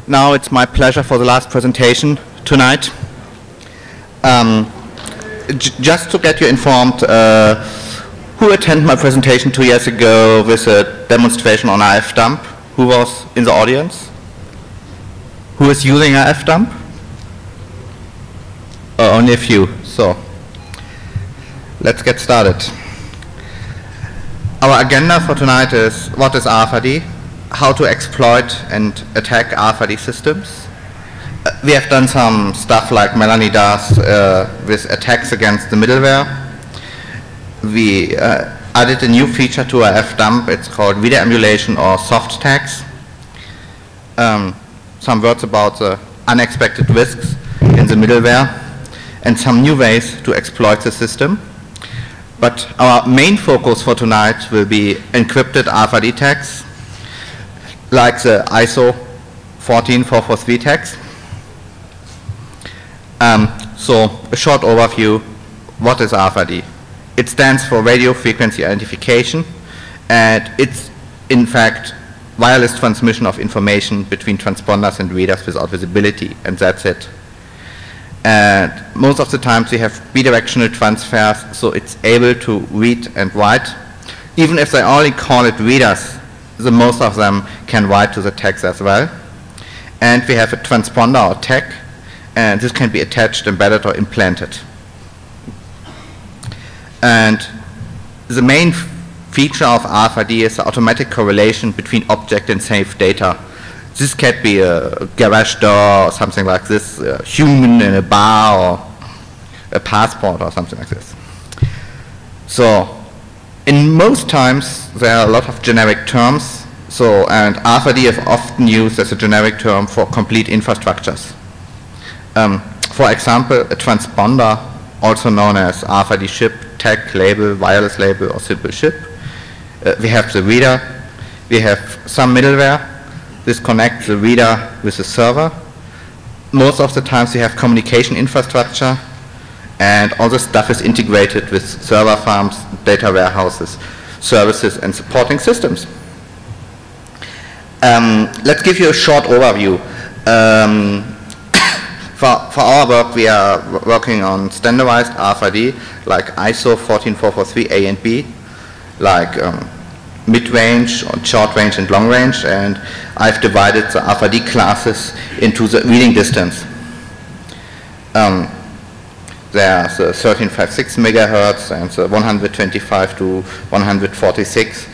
Now it's my pleasure for the last presentation tonight. Just to get you informed, who attended my presentation 2 years ago with a demonstration on RF-dump? Who was in the audience? Who is using RF-dump? Only a few. So let's get started. Our agenda for tonight is what is RFID, how to exploit and attack RFID systems. We have done some stuff like Melanie does with attacks against the middleware. We added a new feature to RF-dump. It's called reader emulation or soft tags. Some words about the unexpected risks in the middleware and some new ways to exploit the system. But our main focus for tonight will be encrypted RFID tags, like the ISO 14443 tags. So a short overview, what is RFID? It stands for radio frequency identification, and it's in fact wireless transmission of information between transponders and readers without visibility, and that's it. And most of the times we have bidirectional transfers, so it's able to read and write. Even if they only call it readers, the most of them can write to the tags as well. And we have a transponder or tag, and this can be attached, embedded, or implanted. And the main feature of RFID is the automatic correlation between object and saved data. This can be a garage door or something like this, a human in a bar or a passport or something like this. So in most times there are a lot of generic terms, and RFID is often used as a generic term for complete infrastructures. For example, a transponder, also known as RFID chip, tag, label, wireless label, or simple chip. We have the reader, we have some middleware. This connects the reader with the server. Most of the times we have communication infrastructure, and all the stuff is integrated with server farms, data warehouses, services, and supporting systems. Let's give you a short overview. For our work, we are working on standardized RFID, like ISO 14443 A and B, like mid-range, short-range, and long-range, and I've divided the RFID classes into the reading distance. There's the 1356 megahertz and the 125 to 146.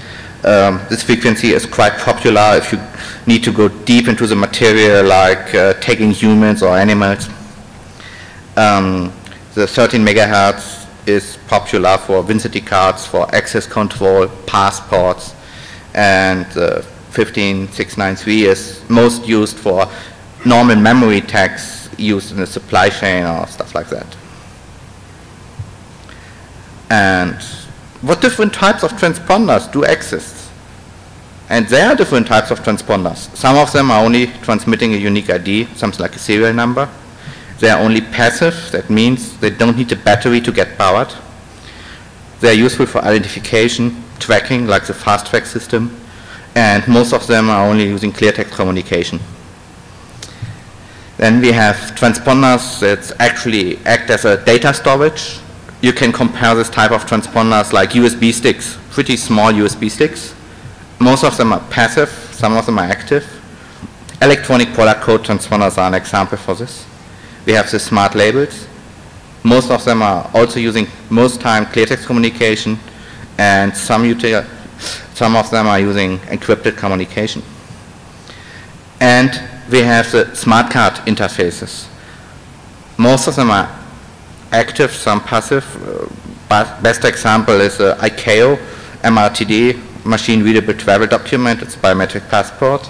This frequency is quite popular if you need to go deep into the material, like tagging humans or animals. The 13 megahertz is popular for VINCITY cards, for access control, passports, and 15693 is most used for normal memory tags used in the supply chain or stuff like that. And what different types of transponders do exist? And there are different types of transponders. Some of them are only transmitting a unique ID, something like a serial number. They are only passive, that means they don't need a battery to get powered. They are useful for identification, tracking, like the fast track system, and most of them are only using clear text communication. Then we have transponders that actually act as a data storage. You can compare this type of transponders like USB sticks, pretty small USB sticks. Most of them are passive, some of them are active. Electronic product code transponders are an example for this. We have the smart labels. Most of them are also using, most time, clear text communication, and some of them are using encrypted communication. And we have the smart card interfaces. Most of them are active, some passive. Best example is the ICAO MRTD, machine readable travel document. It's a biometric passport.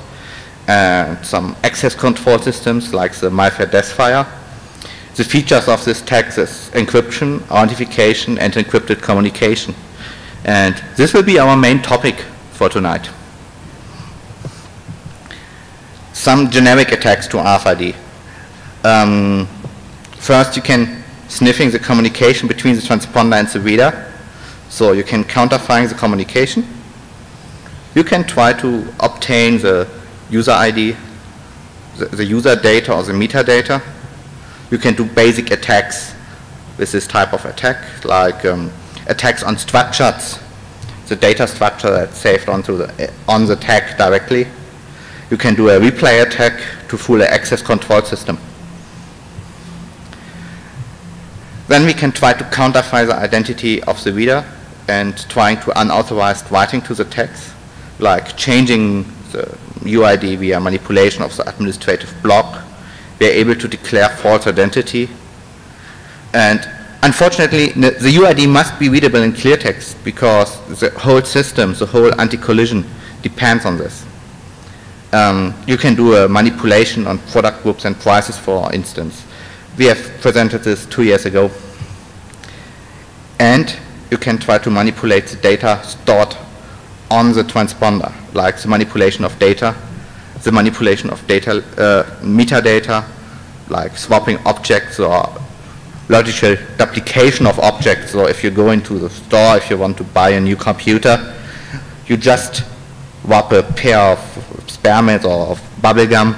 And some access control systems like the MyFair Deathfire. The features of this tags is encryption, authentication, and encrypted communication. And this will be our main topic for tonight. Some generic attacks to RFID. First, you can sniffing the communication between the transponder and the reader. So you can counterfeiting the communication. You can try to obtain the user ID, the user data or the metadata. You can do basic attacks with this type of attack, like attacks on structures, the data structure that's saved on the tag directly. You can do a replay attack to fool an access control system. Then we can try to counterfeit the identity of the reader and trying to unauthorized writing to the text, like changing the UID via manipulation of the administrative block. We are able to declare false identity. And unfortunately, the UID must be readable in clear text because the whole system, the whole anti-collision depends on this. You can do a manipulation on product groups and prices, for instance. We have presented this 2 years ago. And you can try to manipulate the data stored on the transponder, like the manipulation of data, the manipulation of data, metadata, like swapping objects or logical duplication of objects. So if you go into the store, if you want to buy a new computer, you just swap a pair of spearmint or of bubblegum,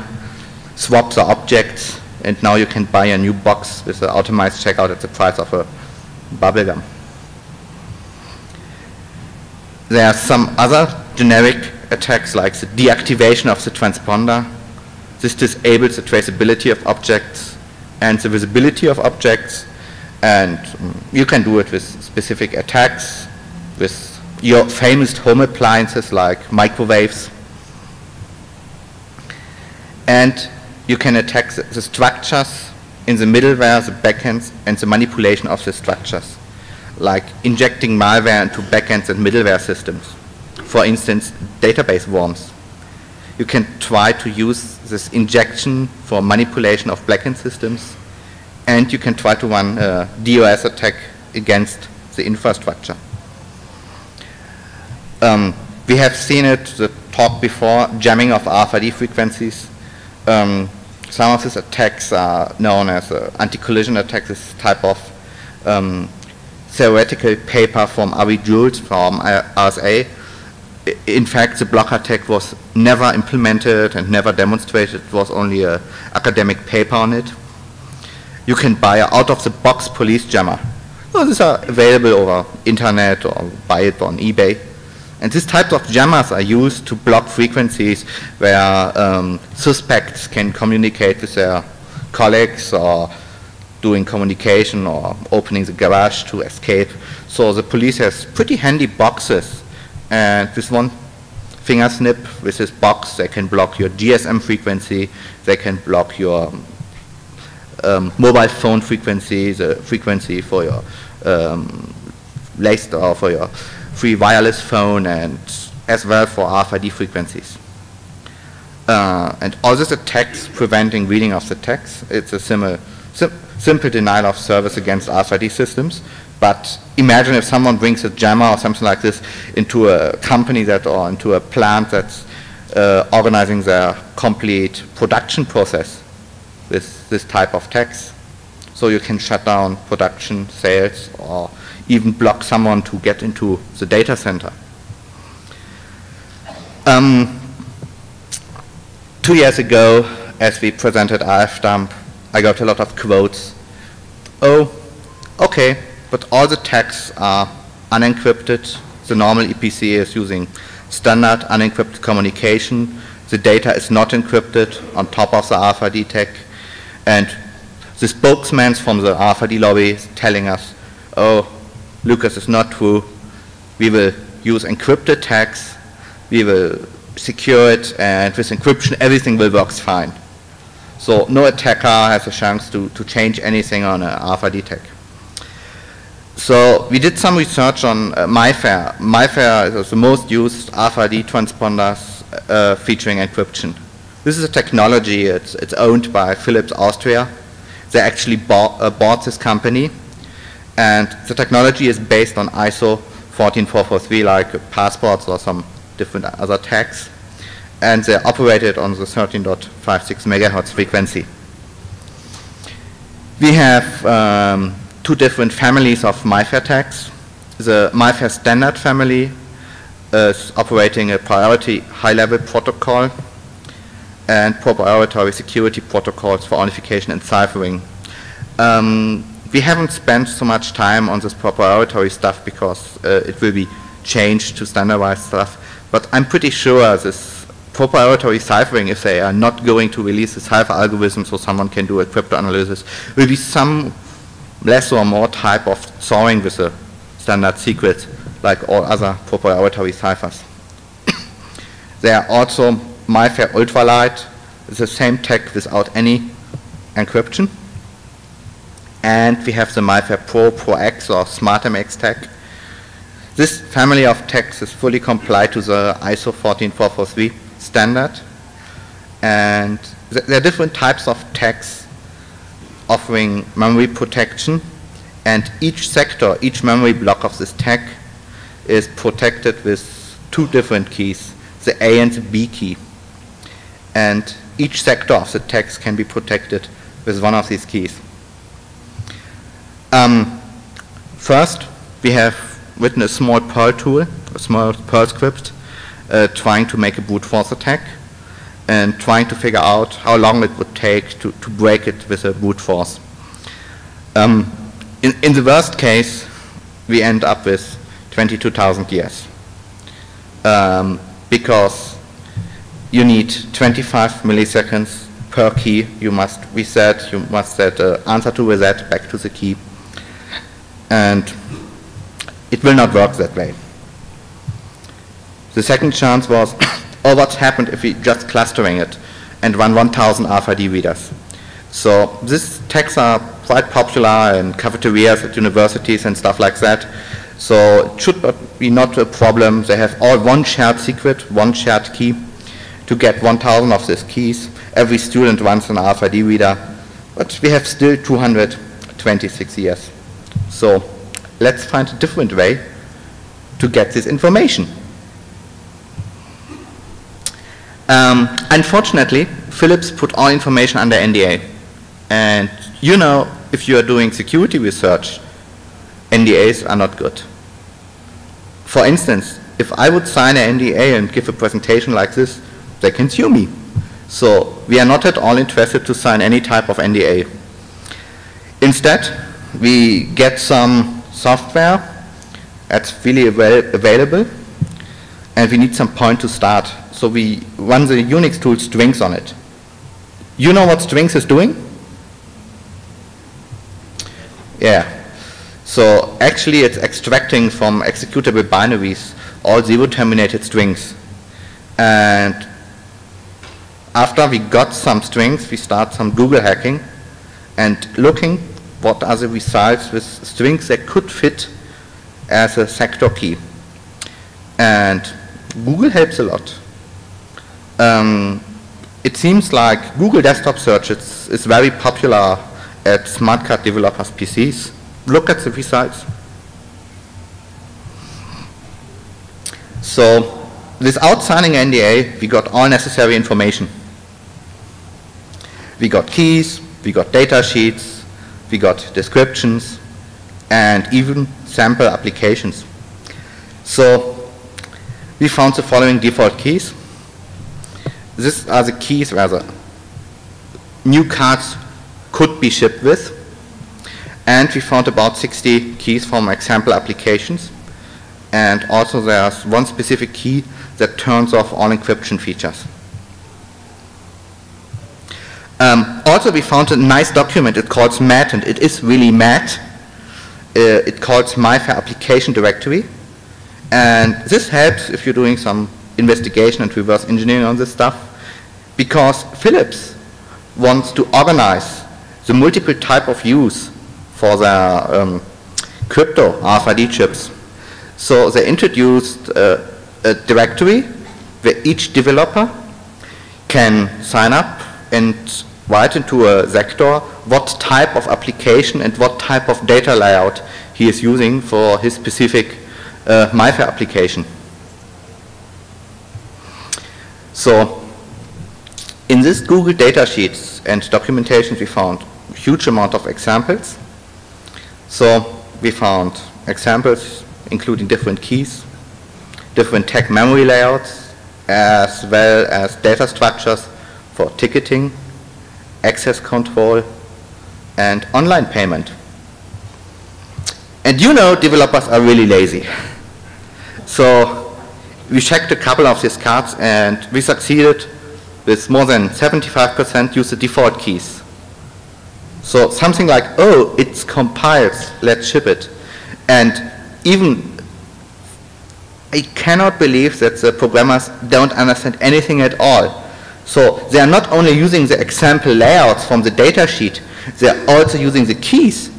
swap the objects, and now you can buy a new box with an automated checkout at the price of a bubblegum. There are some other generic attacks like the deactivation of the transponder. This disables the traceability of objects and the visibility of objects, and you can do it with specific attacks, with your famous home appliances like microwaves. And you can attack the structures in the middleware, the backends, and the manipulation of the structures, like injecting malware into backends and middleware systems. For instance, database worms. You can try to use this injection for manipulation of backend systems, and you can try to run a DOS attack against the infrastructure. We have seen it, the talk before, jamming of RFID frequencies. Some of these attacks are known as anti-collision attacks, this type of theoretical paper from Avi Jules from RSA. In fact, the block attack was never implemented and never demonstrated. It was only an academic paper on it. You can buy an out-of-the-box police jammer. So these are available over internet or buy it on eBay. And these types of jammers are used to block frequencies where suspects can communicate with their colleagues or doing communication or opening the garage to escape. So the police has pretty handy boxes, and with one finger snip with this box they can block your GSM frequency, they can block your mobile phone frequency, the frequency for your laced or for your free wireless phone, and as well for RFID frequencies. And all these attacks preventing reading of the text. It's a simple denial of service against RFID systems. But imagine if someone brings a jammer or something like this into a company or into a plant that's organizing their complete production process with this type of attacks. So you can shut down production, sales, or even block someone to get into the data center. 2 years ago, as we presented RFDump, I got a lot of quotes. Oh, okay, but all the tags are unencrypted. The normal EPC is using standard unencrypted communication. The data is not encrypted on top of the RFID tag. And the spokesman from the RFID lobby is telling us, oh, Lukas, is not true. We will use encrypted tags. We will secure it, and with encryption, everything will work fine. So no attacker has a chance to change anything on an RFID tag. So we did some research on MyFair. MyFair is the most used RFID transponders featuring encryption. This is a technology. It's owned by Philips Austria. They actually bought this company. And the technology is based on ISO 14443, like passports or some different other tags. And they're operated on the 13.56 megahertz frequency. We have 2 different families of MyFair tags. The MyFair standard family is operating a priority high-level protocol. and proprietary security protocols for unification and ciphering. We haven't spent so much time on this proprietary stuff because it will be changed to standardized stuff, but I'm pretty sure this proprietary ciphering, if they are not going to release the cipher algorithm so someone can do a cryptanalysis, will be some less or more type of storing with a standard secret like all other proprietary ciphers. There are also MyFair Ultralight, the same tag without any encryption. And we have the MyFair Pro, Pro X or SmartMX tag. This family of tags is fully compliant to the ISO 14443 standard. And there are different types of tags offering memory protection. And each sector, each memory block of this tag is protected with two different keys, the A and the B key. And each sector of the tags can be protected with one of these keys. First, we have written a small Perl tool, a small Perl script, trying to make a brute force attack and trying to figure out how long it would take to break it with a brute force. In the worst case, we end up with 22,000 years because you need 25 milliseconds per key. You must reset, you must set answer to reset back to the key. And it will not work that way. The second chance was, oh, what's happened if we just clustering it and run 1,000 RFID readers? So these tags are quite popular in cafeterias at universities and stuff like that. So it should be not a problem. They have all one shared secret, one shared key to get 1,000 of these keys. Every student runs an RFID reader, but we have still 226 years. So let's find a different way to get this information. Unfortunately, Philips put all information under NDA. And you know, if you are doing security research, NDAs are not good. For instance, if I would sign an NDA and give a presentation like this, they can sue me. So we are not at all interested to sign any type of NDA. Instead, we get some software that's really available, and we need some point to start. So we run the Unix tool strings on it. You know what strings is doing? Yeah. So actually it's extracting from executable binaries all zero-terminated strings. And after we got some strings, we start some Google hacking and looking what are the results with strings that could fit as a sector key. And Google helps a lot. It seems like Google Desktop Search is very popular at smart card developers' PCs. Look at the results. So without signing NDA, we got all necessary information. We got keys, we got data sheets, we got descriptions, and even sample applications. So we found the following default keys. These are the keys where the new cards could be shipped with. And we found about 60 keys from example applications. And also there's one specific key that turns off all encryption features. Also we found a nice document. It calls MAT, and it is really MAT. It calls MyFair Application Directory. And this helps if you're doing some investigation and reverse engineering on this stuff, because Philips wants to organize the multiple type of use for their crypto RFID chips. So they introduced a directory where each developer can sign up and write into a sector what type of application and what type of data layout he is using for his specific MyFair application. So in this Google data sheets and documentation we found a huge amount of examples. So we found examples including different keys, different tag memory layouts, as well as data structures for ticketing, access control, and online payment. And you know developers are really lazy. So we checked a couple of these cards and we succeeded with more than 75% use the default keys. So something like, oh, it's compiled, let's ship it. And even I cannot believe that the programmers don't understand anything at all. So they are not only using the example layouts from the data sheet, they are also using the keys.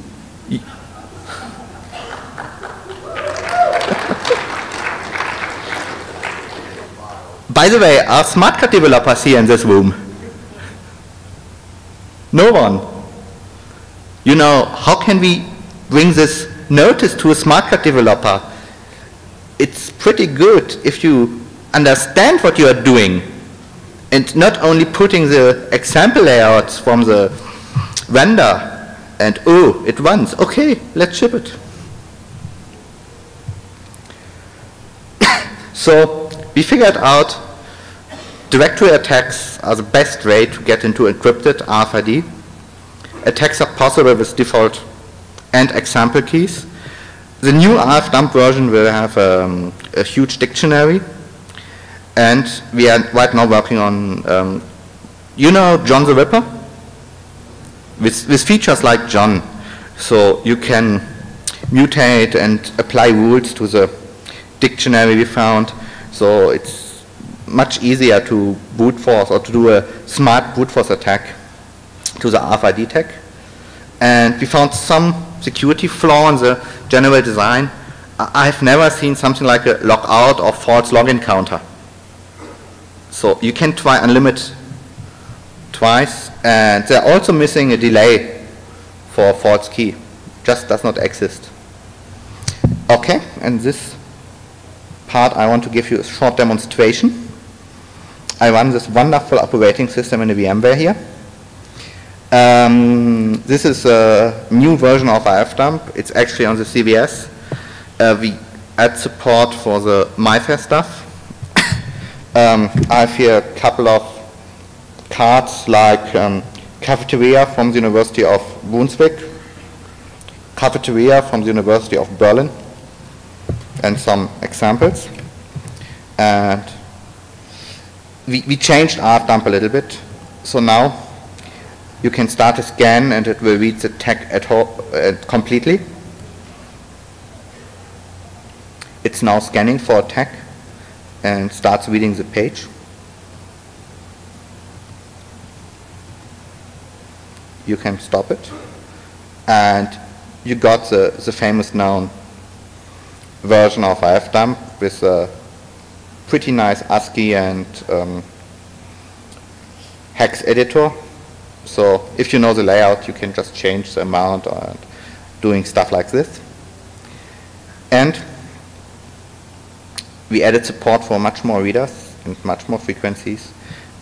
By the way, are smart card developers here in this room? No one. You know, how can we bring this notice to a smart card developer? It's pretty good if you understand what you are doing and not only putting the example layouts from the vendor and, oh, it runs. Okay, let's ship it. So we figured out directory attacks are the best way to get into encrypted RFID. Attacks are possible with default and example keys. The new RFDump version will have a huge dictionary, and we are right now working on, you know John the Ripper? With features like John. So you can mutate and apply rules to the dictionary we found. So it's much easier to brute force or to do a smart brute force attack to the RFID tag. And we found some security flaw in the general design. I've never seen something like a logout or false login counter. So you can try unlimit twice, and they're also missing a delay for a false key. Just does not exist. Okay, and this part I want to give you a short demonstration. I run this wonderful operating system in a VMware here. This is a new version of RFDump. It's actually on the CVS. We add support for the MyFair stuff. I have here a couple of cards like cafeteria from the University of Brunswick, cafeteria from the University of Berlin, and some examples. And we changed RFDump a little bit. So now you can start a scan and it will read the tag completely. It's now scanning for a tag and starts reading the page. You can stop it. And you got the famous known version of RFDump with a pretty nice ASCII and hex editor. So if you know the layout, you can just change the amount and doing stuff like this. And we added support for much more readers and much more frequencies.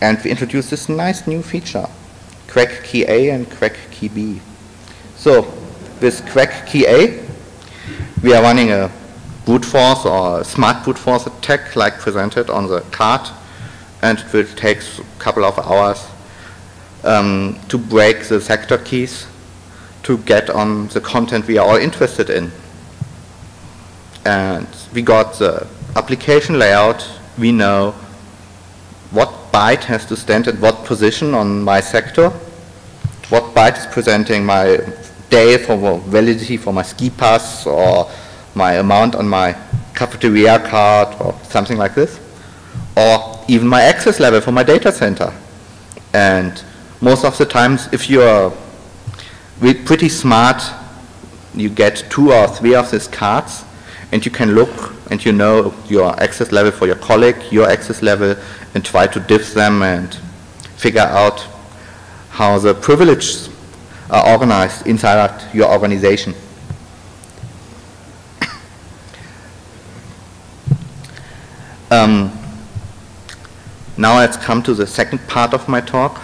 And we introduced this nice new feature, crack key A and crack key B. So with crack key A, we are running a brute force or a smart brute force attack like presented on the card. And it will take a couple of hours to break the sector keys to get on the content we are all interested in. And we got the application layout. We know what byte has to stand at what position on my sector, what byte is presenting my day for validity for my ski pass or my amount on my cafeteria card or something like this, or even my access level for my data center. And most of the times, if you are pretty smart, you get 2 or 3 of these cards, and you can look and you know your access level for your colleague, your access level, and try to diff them and figure out how the privileges are organized inside your organization. Now let's come to the second part of my talk.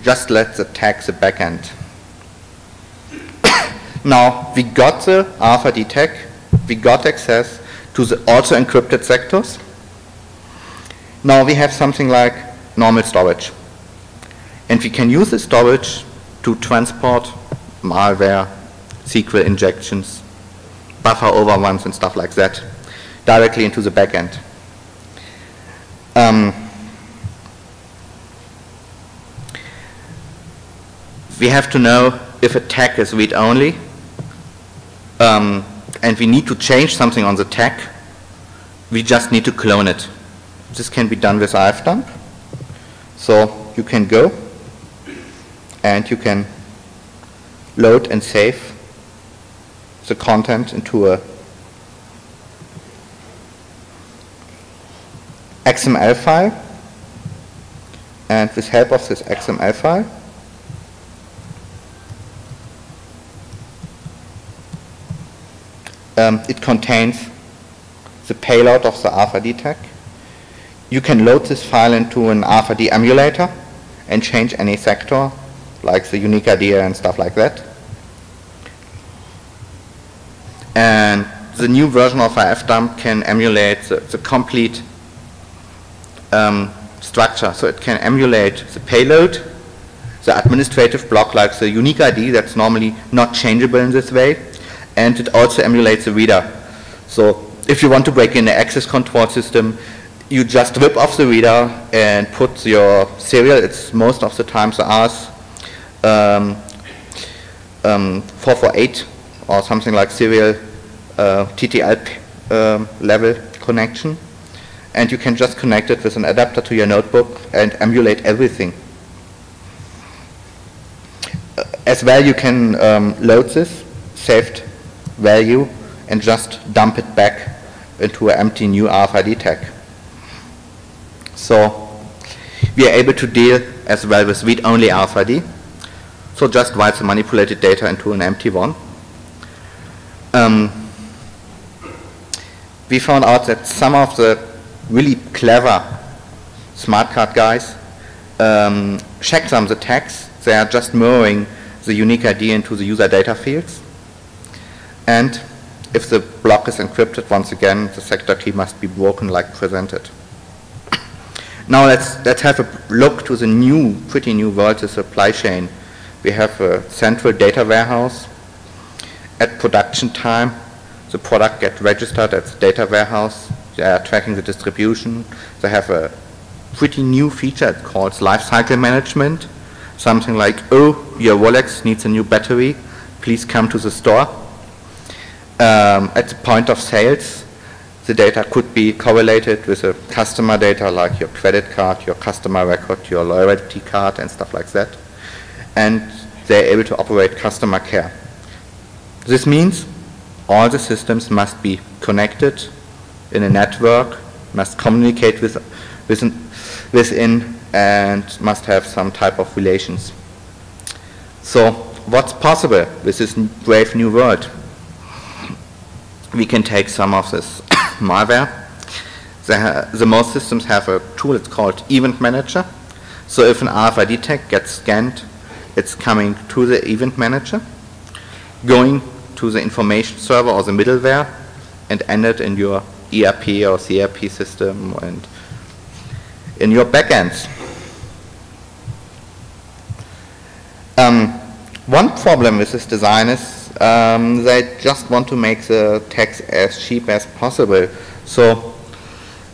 Just let the tag the backend. Now we got the RFID tag, we got access to the also encrypted sectors, Now we have something like normal storage. And we can use the storage to transport malware, SQL injections, buffer overruns and stuff like that directly into the backend. We have to know if a tag is read-only, and we need to change something on the tag. We just need to clone it. This can be done with ifdump. So you can go and you can load and save the content into a XML file, and with help of this XML file it contains the payload of the RFID tag. You can load this file into an RFID emulator and change any sector, like the unique ID and stuff like that. And the new version of ifdump can emulate the complete structure. So it can emulate the payload, the administrative block like the unique ID that's normally not changeable in this way, and it also emulates the reader. So if you want to break in the access control system, you just rip off the reader and put your serial, it's most of the times ours, 448 or something like serial TTL level connection, and you can just connect it with an adapter to your notebook and emulate everything. As well, you can load this saved value and just dump it back into an empty new RFID tag. So we are able to deal as well with read-only RFID. So just write the manipulated data into an empty one. We found out that some of the really clever smart card guys check the tags. They are just mirroring the unique ID into the user data fields. And if the block is encrypted, once again, the sector key must be broken like presented. Now let's have a look to the pretty new world, the supply chain. We have a central data warehouse. At production time, the product gets registered at the data warehouse. They are tracking the distribution. They have a pretty new feature. It's called lifecycle management. Something like, oh, your Rolex needs a new battery. Please come to the store. At the point of sales, the data could be correlated with the customer data like your credit card, your customer record, your loyalty card and stuff like that. And they're able to operate customer care. This means all the systems must be connected in a network, must communicate within and must have some type of relations. So what's possible with this brave new world? We can take some of this malware. The most systems have a tool, it's called Event Manager. So if an RFID tag gets scanned, it's coming to the Event Manager, going to the information server or the middleware, and ended in your ERP or CRP system and in your backends. One problem with this design is they just want to make the tags as cheap as possible. So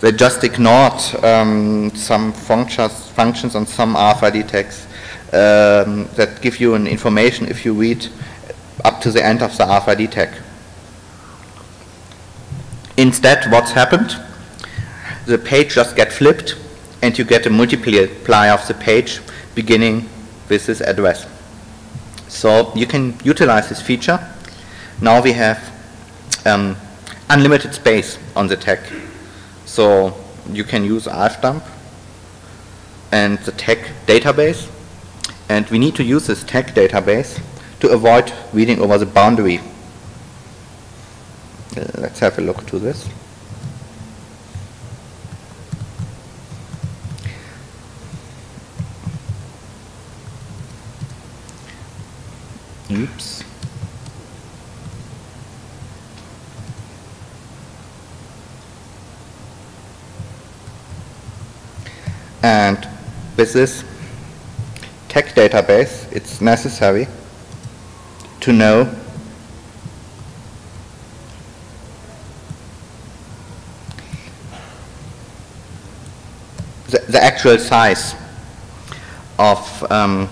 they just ignored some functions on some RFID tags that give you an information if you read up to the end of the RFID tag. Instead, what's happened? The page just gets flipped and you get a multiplier of the page beginning with this address. So you can utilize this feature. Now we have unlimited space on the tag. So you can use ifdump and the tag database. And we need to use this tag database to avoid reading over the boundary. Let's have a look to this. Oops. And with this tag database, it's necessary to know the actual size of the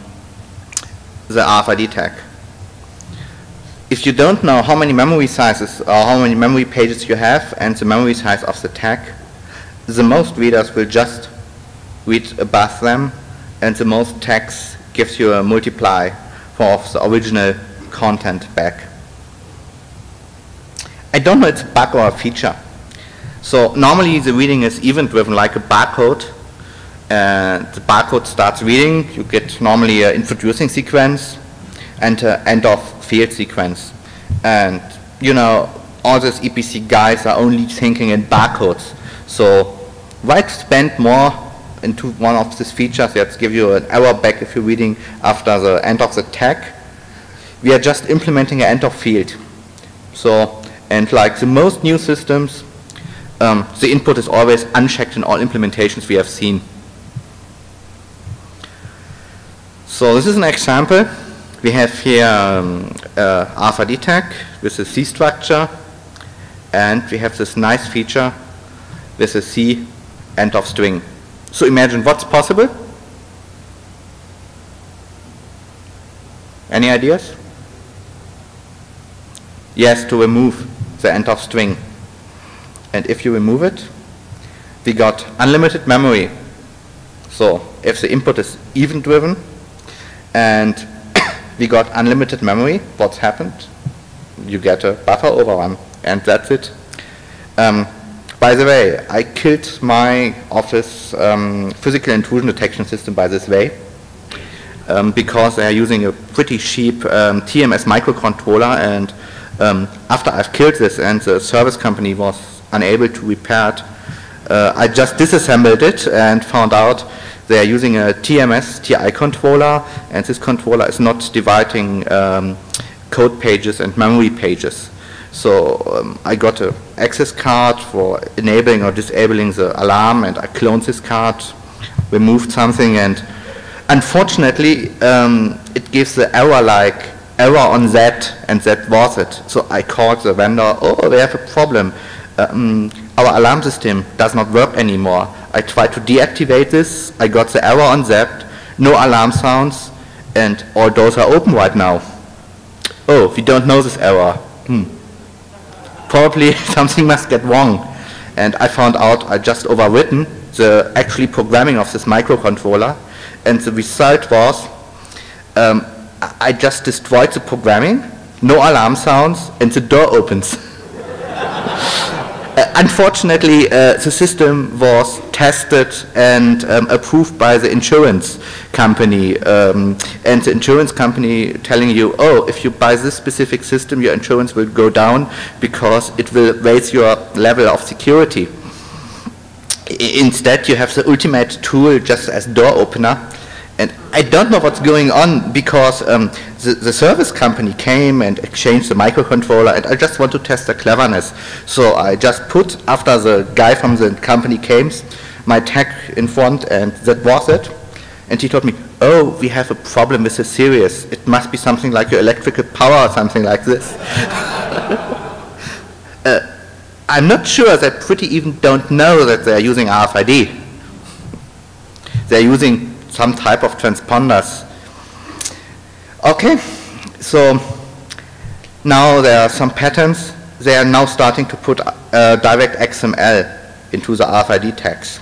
RFID tag. If you don't know how many memory sizes or how many memory pages you have and the memory size of the tag, the most readers will just read above them, and the most tags gives you a multiply for the original content back. I don't know it's a bug or a feature. So normally the reading is event driven like a barcode. The barcode starts reading, you get normally an introducing sequence and an end of field sequence. And you know, all these EPC guys are only thinking in barcodes. So why spend more into one of these features that give you an error back if you're reading after the end of the tag? We are just implementing an end of field. So, and like the most new systems, the input is always unchecked in all implementations we have seen. So this is an example. We have here RFID tag with a C structure, and we have this nice feature with a C end of string. So imagine what's possible. Any ideas? Yes, to remove the end of string. And if you remove it, we got unlimited memory. So if the input is event driven and we got unlimited memory, what's happened? You get a buffer overrun, and that's it. By the way, I killed my office physical intrusion detection system by this way because they are using a pretty cheap TMS microcontroller, and after I've killed this and the service company was unable to repair it, I just disassembled it and found out they are using a TMS TI controller, and this controller is not dividing code pages and memory pages. So I got an access card for enabling or disabling the alarm, and I cloned this card, removed something, and unfortunately it gives the error like error on that, and that was it. So I called the vendor, oh, they have a problem. Our alarm system does not work anymore. I tried to deactivate this, I got the error on that, no alarm sounds, and all doors are open right now. Oh, we don't know this error. Probably something must get wrong. And I found out I just overwritten the actually programming of this microcontroller, and the result was I just destroyed the programming, no alarm sounds, and the door opens. Unfortunately, the system was tested and approved by the insurance company, and the insurance company telling you, oh, if you buy this specific system, your insurance will go down because it will raise your level of security. Instead, you have the ultimate tool just as door opener. And I don't know what's going on because the service company came and exchanged the microcontroller, and I just want to test the cleverness. So I just put, after the guy from the company came, my tag in front, and that was it. And he told me, oh, we have a problem with the series. It must be something like your electrical power or something like this. I'm not sure that pretty even don't know that they're using RFID. They're using some type of transponders. Okay, so now there are some patterns. They are now starting to put direct XML into the RFID tags.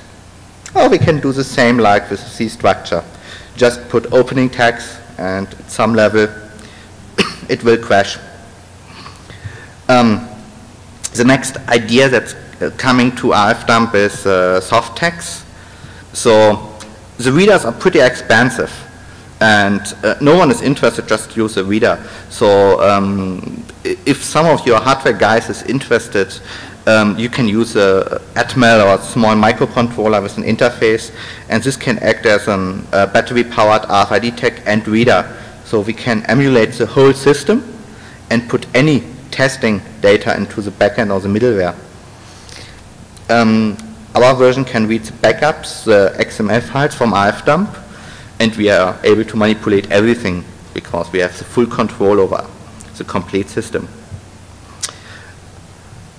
Or we can do the same like with C structure. Just put opening tags, and at some level it will crash. The next idea that's coming to RFDump is soft tags. So the readers are pretty expensive, and no one is interested just use a reader. So if some of your hardware guys is interested, you can use a Atmel or a small microcontroller with an interface, and this can act as a battery-powered RFID tag and reader. So we can emulate the whole system and put any testing data into the backend or the middleware. Our version can read the backups, the XML files from RFDump, and we are able to manipulate everything because we have the full control over the complete system.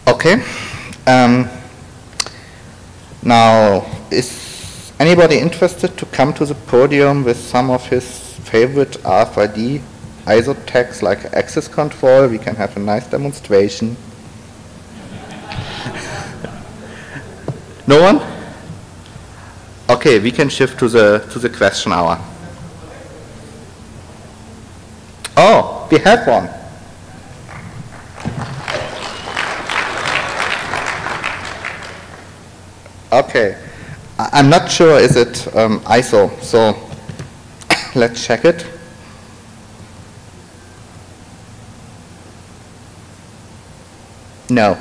Okay. Now, is anybody interested to come to the podium with some of his favorite RFID ISO tags like access control? We can have a nice demonstration. No one? Okay, we can shift to the question hour. Oh, we have one. Okay, I'm not sure is it ISO, so let's check it. No,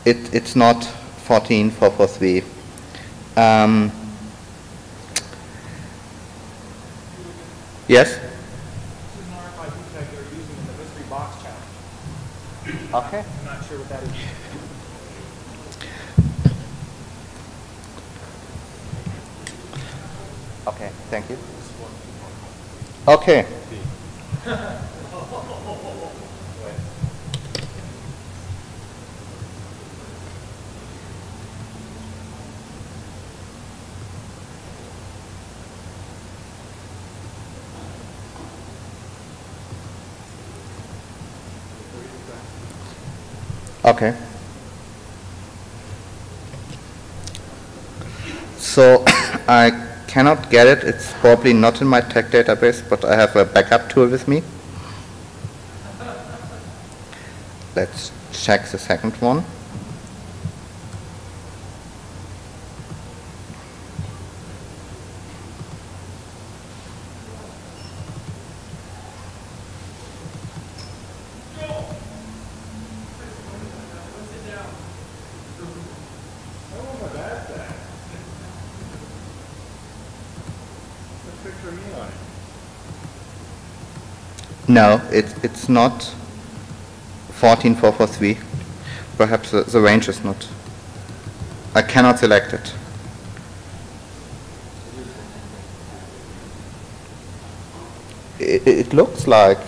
it's not 14443. Yes? This is an RFID tag they're using in the mystery box challenge. Okay. I'm not sure what that is. Okay, thank you. Okay. Okay. So I cannot get it. It's probably not in my tag database, but I have a backup tool with me. Let's check the second one. No, it's not 14443. Perhaps the range is not. I cannot select it. It looks like.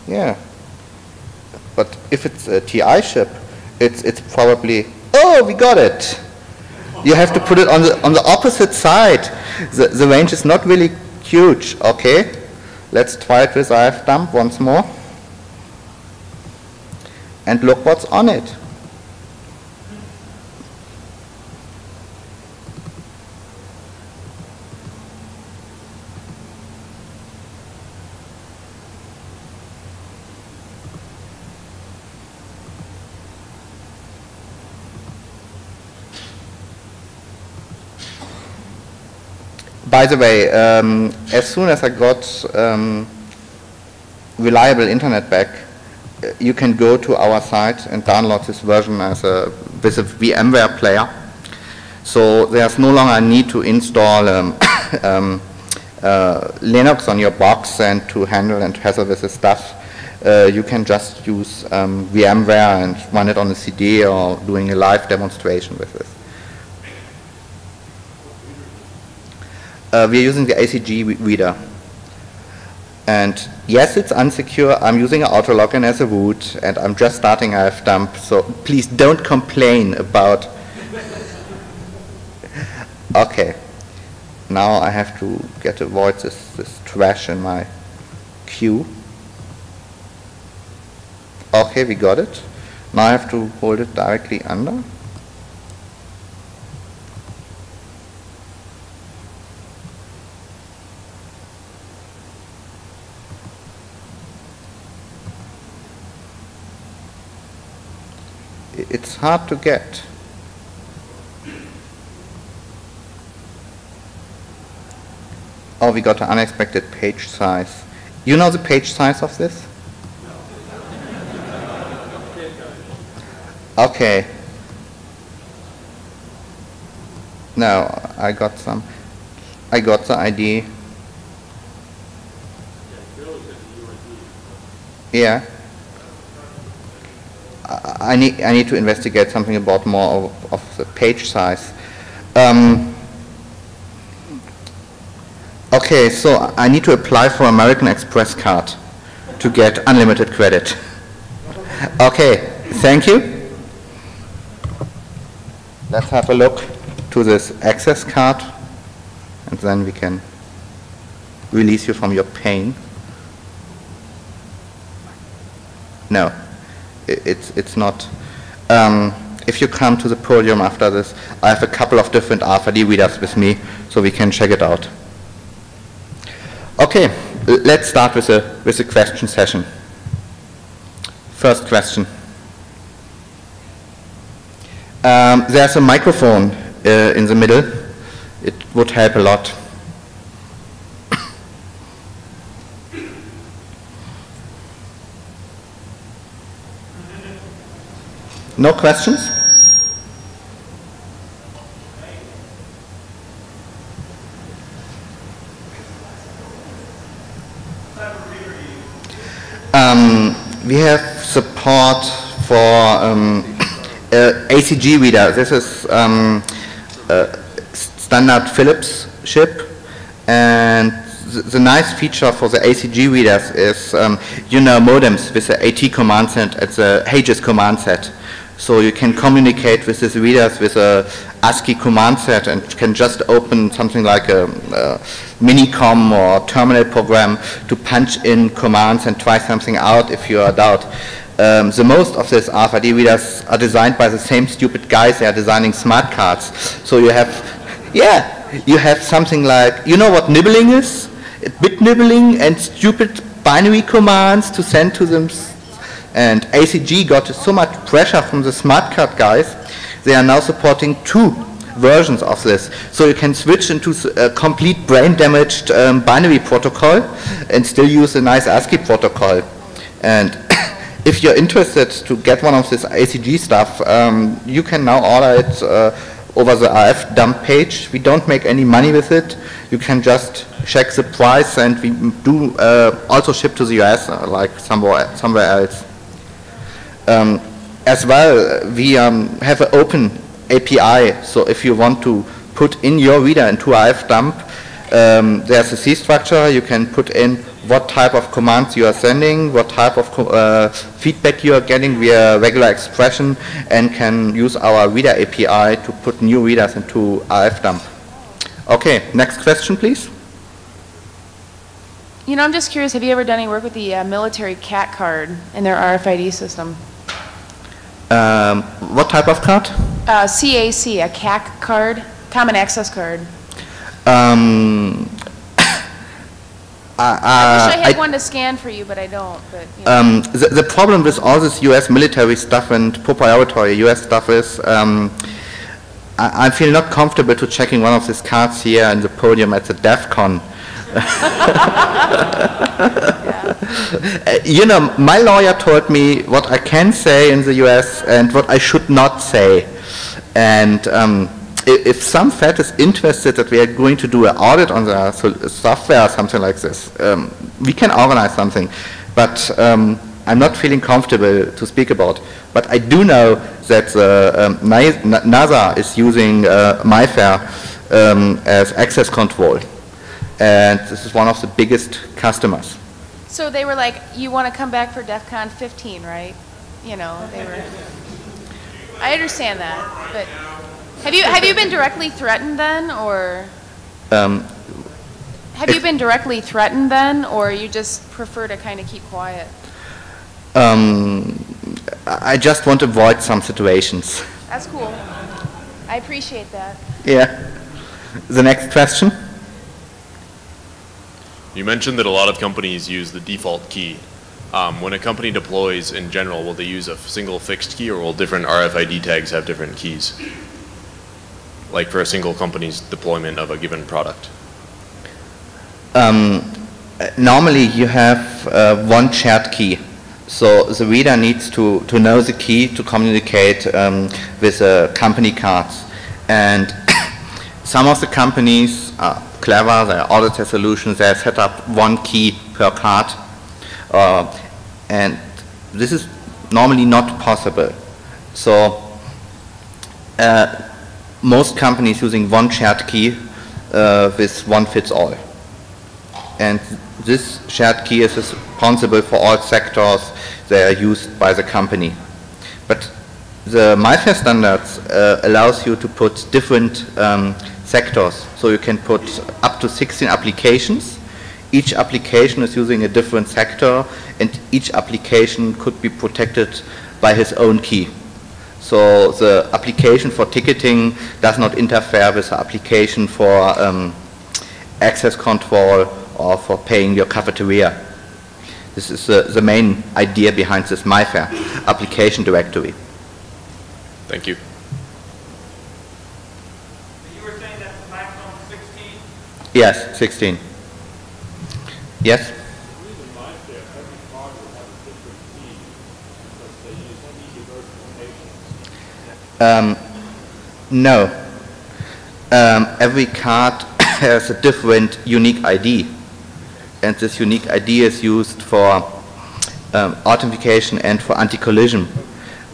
Yeah. But if it's a TI chip, it's probably. Oh, we got it. You have to put it on the opposite side. The range is not really huge. Okay. Let's try it with RFDump once more. And look what's on it. By the way, as soon as I got reliable internet back, you can go to our site and download this version with a VMware player. So there's no longer a need to install Linux on your box and to handle and hassle with this stuff. You can just use VMware and run it on a CD or doing a live demonstration with this. We're using the ACG reader. And yes, it's unsecure. I'm using an autologin as a root, and I'm just starting RFDump, so please don't complain about. Okay. Now I have to avoid this trash in my queue. Okay, we got it. Now I have to hold it directly under. It's hard to get. Oh, we got an unexpected page size. You know the page size of this? Okay. No, I got the ID. Yeah. I need to investigate something about more of the page size. Okay, so I need to apply for American Express card to get unlimited credit. Okay, thank you. Let's have a look to this access card, and then we can release you from your pain. No, it's not. If you come to the podium after this, I have a couple of different RFID readers with me, so we can check it out. Okay, let's start with a question session. First question. There's a microphone in the middle. It would help a lot. No questions? We have support for ACG reader. This is standard Philips chip, and the nice feature for the ACG readers is modems with the AT command set and the Aegis command set. So you can communicate with these readers with a ASCII command set and can just open something like a minicom or terminal program to punch in commands and try something out if you are doubt. The most of these RFID readers are designed by the same stupid guys. They are designing smart cards. So you have, you have something like, you know what nibbling is? Bit nibbling and stupid binary commands to send to them. And ACG got so much pressure from the smart card guys, they are now supporting 2 versions of this. So you can switch into a complete brain damaged binary protocol and still use a nice ASCII protocol. And if you're interested to get one of this ACG stuff, you can now order it over the RF dump page. We don't make any money with it. You can just check the price, and we do also ship to the US like somewhere else. As well, we have an open API, so if you want to put in your reader into RF dump, there's a C structure. You can put in what type of commands you are sending, what type of feedback you are getting via regular expression, and can use our reader API to put new readers into RF dump. Okay, next question, please. You know, I'm just curious, have you ever done any work with the military CAT card in their RFID system? What type of card? CAC, a CAC card, Common Access Card. I wish I had one to scan for you, but I don't. But, you know. The problem with all this US military stuff and proprietary US stuff is I feel not comfortable to checking one of these cards here in the podium at the DEFCON. You know, my lawyer told me what I can say in the US and what I should not say. And if some Fed is interested that we are going to do an audit on the software or something like this, we can organize something. But I'm not feeling comfortable to speak about. But I do know that NASA is using MyFair as access control. And this is one of the biggest customers. So they were like, you want to come back for DEFCON 15, right? You know, they were... I understand that, but have you been directly threatened then, or... have you been directly threatened then, or you just prefer to kind of keep quiet? I just want to avoid some situations. That's cool. I appreciate that. Yeah. The next question. You mentioned that a lot of companies use the default key. When a company deploys in general, will they use a single fixed key, or will different RFID tags have different keys? Like for a single company's deployment of a given product? Normally you have one shared key. So the reader needs to know the key to communicate with the company cards. And some of the companies are clever, they audit their solutions, they set up one key per card. And this is normally not possible. So most companies using one shared key with one fits all. And this shared key is responsible for all sectors that are used by the company. But the MIFARE standards allows you to put different sectors. So you can put up to 16 applications. Each application is using a different sector, and each application could be protected by his own key. So the application for ticketing does not interfere with the application for access control or for paying your cafeteria. This is the main idea behind this MIFARE application directory. Thank you. You were saying that's the maximum 16? Yes, 16. Yes? The reason MIFARE, every card will have a different key because they use easy verification. No. Every card has a different unique ID. And this unique ID is used for authentication and for anti-collision.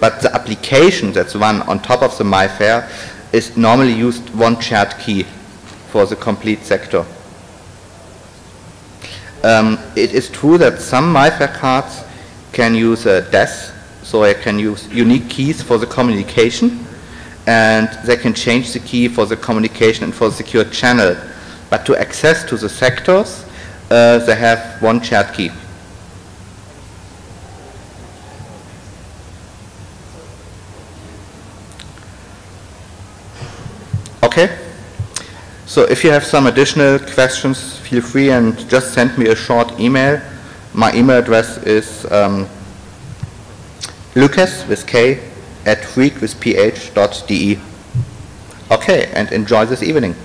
But the application that's run on top of the MIFARE is normally used one shared key for the complete sector. It is true that some MIFARE cards can use a DES, so they can use unique keys for the communication, and they can change the key for the communication and for the secure channel. But to access to the sectors, they have one shared key. Okay? So if you have some additional questions, feel free and just send me a short email. My email address is Lukas with K @freak with ph.de. Okay, and enjoy this evening.